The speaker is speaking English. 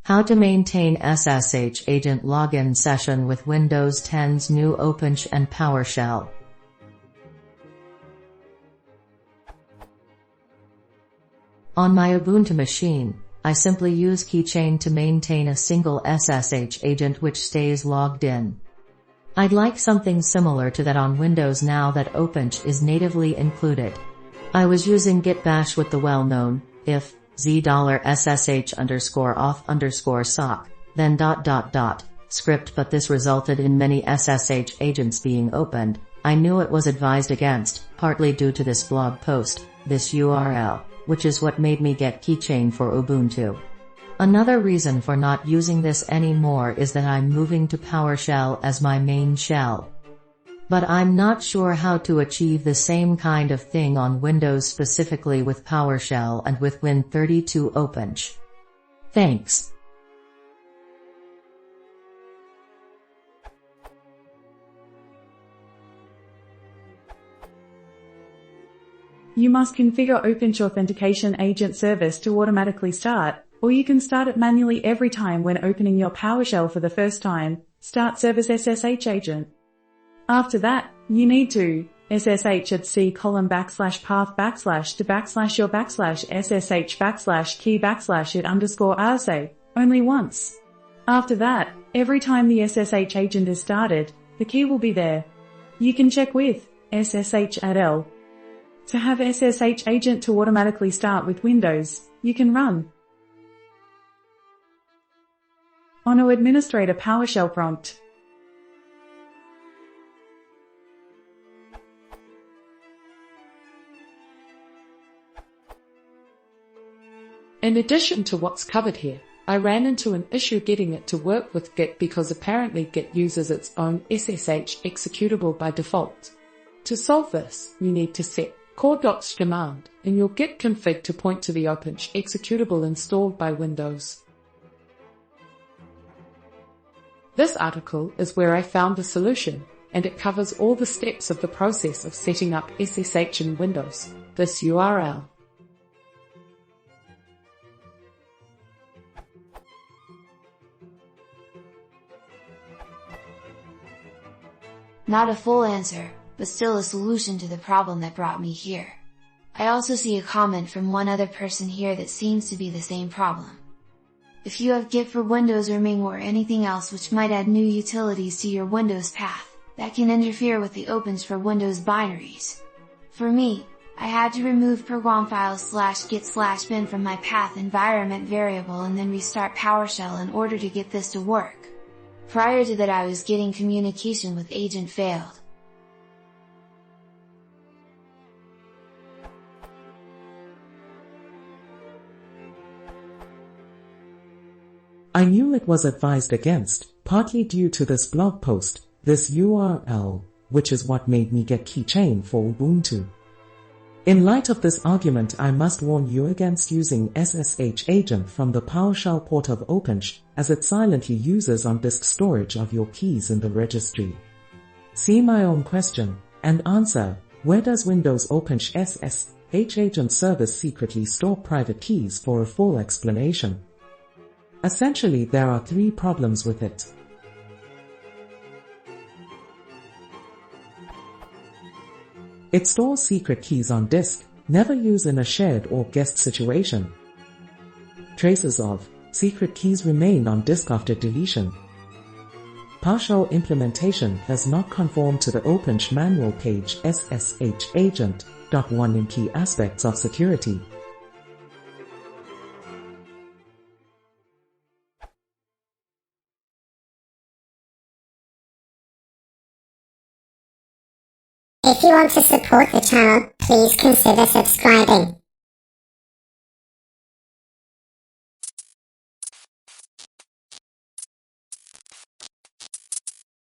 How to maintain ssh-agent login session with Windows 10's new OpenSSH and PowerShell. On my Ubuntu machine, I simply use Keychain to maintain a single SSH agent which stays logged in. I'd like something similar to that on Windows now that OpenSSH is natively included. I was using git bash with the well-known if $ssh_auth_sock, then ... script, but this resulted in many SSH agents being opened. I knew it was advised against, partly due to this blog post, this URL, which is what made me get Keychain for Ubuntu. Another reason for not using this anymore is that I'm moving to PowerShell as my main shell. But I'm not sure how to achieve the same kind of thing on Windows, specifically with PowerShell and with Win32 OpenSSH. Thanks. You must configure OpenSSH Authentication Agent service to automatically start, or you can start it manually every time when opening your PowerShell for the first time. Start service SSH-agent. After that, you need to SSH at c:\path/ to / your /ssh/ key /it_rsa only once. After that, every time the SSH agent is started, the key will be there. You can check with ssh-l. To have SSH agent to automatically start with Windows, you can run ono administrator PowerShell prompt. In addition to what's covered here, I ran into an issue getting it to work with Git because apparently Git uses its own SSH executable by default. To solve this, you need to set core.sh command in your git config to point to the OpenSSH executable installed by Windows. This article is where I found the solution, and it covers all the steps of the process of setting up SSH in Windows. This URL. Not a full answer, but still a solution to the problem that brought me here. I also see a comment from one other person here that seems to be the same problem. If you have Git for Windows or Ming or anything else which might add new utilities to your Windows path, that can interfere with the OpenSSH for Windows binaries. For me, I had to remove program files /git/bin from my path environment variable and then restart PowerShell in order to get this to work. Prior to that, I was getting communication with agent failed. I knew it was advised against, partly due to this blog post, this URL, which is what made me get Keychain for Ubuntu. In light of this argument, I must warn you against using SSH-agent from the PowerShell port of OpenSSH, as it silently uses on-disk storage of your keys in the registry. See my own question and answer, where does Windows OpenSSH SSH-agent service secretly store private keys, for a full explanation. Essentially, there are three problems with it. It stores secret keys on disk, never used in a shared or guest situation. Traces of secret keys remain on disk after deletion. PowerShell implementation does not conform to the OpenSSH manual page SSH-agent.1 in key aspects of security. If you want to support the channel, please consider subscribing.